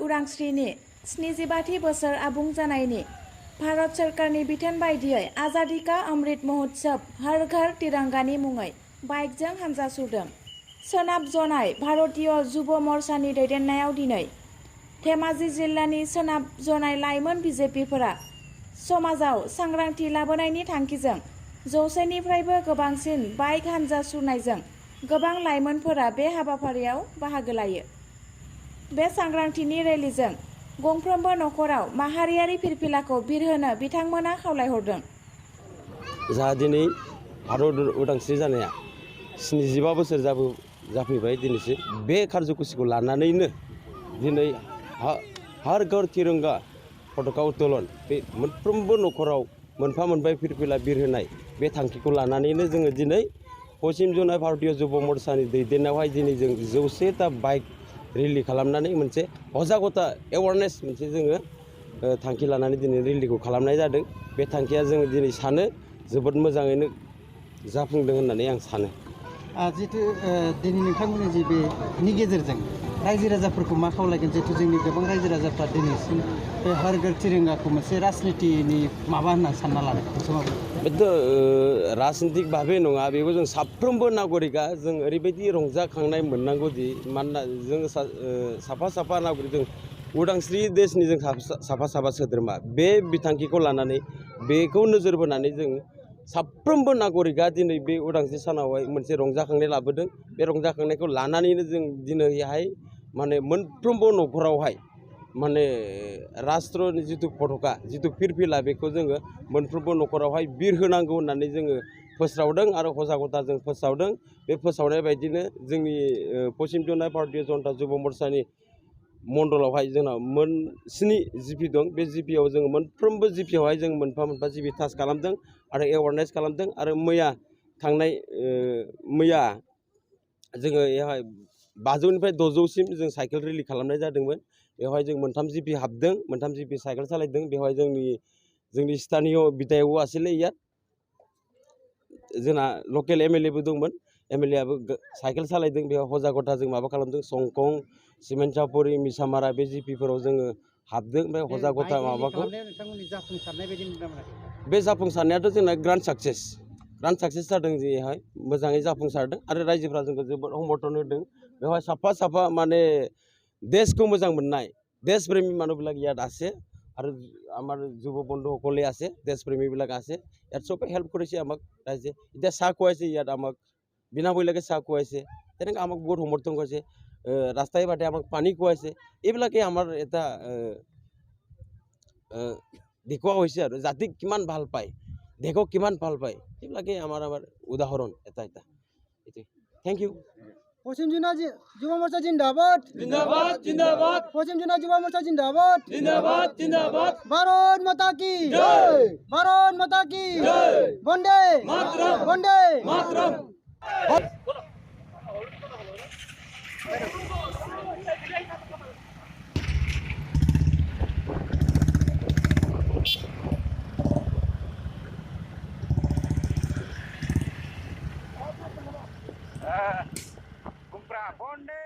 उदांस्रिनि 75थि बोसोर आबुं जानायनि भारत सोरखारनि बिथोन बायदियै आजादी का अमृत महोत्सव हर घर तिरंगानि मुङै बाइकजों हानजा सुरदों। सोनाब जनाय भारतीय जुब मर्चानि दैदेननायाव दिनै धेमाजि जिल्लानि सोनाब जनाय लाइमोन बिजेपिफोरा समाजाव सांग्रांथि लाबोनायनि थांखिजों 100निफ्रायबो गोबांसिन बाइक हानजा सुरनायजों गोबां लाइमोनफोरा बे हाबाफारियाव बाहागो लायो। बे सांग्रांथिनि रेलीजों गंफ्रोमबो नखराव माहारियारि फिरफिलाखौ बिरहोनो बिथांमोना खावलायहरदों। जाहा दिनै भारत उदांस्रि जानाया 75 बोसोर जाफैबाय दिनैसिम बे कार्यकुसिखौ लानानैनो दिनै हर घर तिरंगा पताका उत्तोलन बे मोनफ्रोमबो नखराव मोनफा मोनफा फिरफिला बिरहोनाय बे थांखिखौ लानानैनो जोङो दिनै पश्चिम जनाय भारतीय जुब मर्चानि दैदेननायावहाय दिनै जों 100टा बाइक रेली खालामनानै मोनसे सजागता एवारनेस मोनसे जोङो थांखि लानानै दिनै रेलीखौ खालामनाय जादों। बे थांखिया जोङो दिनै सानो जोबोद मोजाङैनो जाफुंदों होननानै आं सानो। जितु दिनै नोंथांमोननि जे बेनि गेजेरजों रायजो राजाफोरखौ मा खावलायगोन जितु जोंनि गोबां रायजो राजाफ्रा दिनैसिम बे हर घर तिरंगाखौ मोनसे राजनितिनि माबा होननानै सानना लादों। बेथ' राजनितिक भाबे नङा बेखौ जों साफ्रोमबो नागरिकआ जों ओरैबायदि रंजाखांनाय मोननांगौदि मानोना जों साफा साफा नागरिक जों उदांस्रि देशनि जों साफा साफा सोद्रोमा बे बिथांखिखौ लानानै बेखौ नोजोर बोनानै जों साफ्रोमबो नागरिकआ दिनै बे उदांस्रि सानावहाय मोनसे रंजाखांनाय लाबोदों। बे रंजाखांनायखौ लानानैनो जों दिनैहाय माने मोनफ्रोमबो नखरावहाय माने राष्ट्रनि जिथु पताका जिथु फिरफिला बेखौ जोङो मोनफ्रोमबो नखरावहाय बिरहोनांगौ होननानै जोङो फोस्रावदों आरो सजागता जों फोसावदों। बे फोसावनाय बायदिनो जोंनि पश्चिम जनाय भारतीय जनता जुब मर्चानि मण्डलावहाय जोंना 7 जिपि दं। बे जिपियाव जोङो मोनफ्रोमबो जिपियावहाय जों मोनफा मोनफा जिपि टाच खालामदों आरो एवारनेस खालामदों आरो मैया जोङो बेवहाय 500निफ्राय 600सिम जों साइकेल रेली खालामनाय जादोंमोन। बेवहाय जों 3 जिपि हाबदों, 3 जिपि साइकेल सालायदों। बेवहाय जोंनि स्थानीय बिधायक आसिले इयात जोंना लकेल एमएलएबो दंमोन। एमएलएआबो साइकेल सालायदों। बेयाव सजागता जों माबा खालामदों। संकं सिमेन्सापुरि मिसामारा बे जिपिफोराव जोङो हाबदों। बे सजागता माबाखौ बे जाफुंसारनायाथ' जोंना ग्रान्ड साक्सेस जादों। जेहाय मोजाङै जाफुंसारदों आरो रायजोफ्रा जोंखौ जोबोद समर्थन होदों। बेवहाय साफा মানে দেশকে मोजां मोननाय দেশপ্রেমী মানুহবিলাক ইয়াত আছে আৰু আমাৰ যুৱ বন্ধুসকলে আছে, দেশপ্ৰেমীবিলাক আছে। ইয়াত চবে হেল্প কৰিছে আমাক ৰাইজে। এতিয়া চাহ খুৱাইছে ইয়াত আমাক বিনামূলীয়াকৈ চাহ খুৱাইছে। তেনেকৈ আমাক বহুত সমৰ্থন কৰিছে। ৰাস্তাই বাটে আমাক পানী খুৱাইছে। এইবিলাকে আমাৰ এটা দেখুওৱা হৈছে আৰু জাতিক কিমান ভাল পায়, দেশক কিমান ভাল পায়, এইবিলাকে আমাৰ উদাহৰণ এটা। Thank you. पश्चिम जुनाय जुब मोर्चा जिंदाबाद जिंदाबाद जिंदाबाद। पश्चिम जुनाय जुब मोर्चा जिंदाबाद जिंदाबाद जिंदाबाद। भारत माता की जय, भारत माता की जय, वंदे मातरम, वंदे मातरम। Comprar bonde.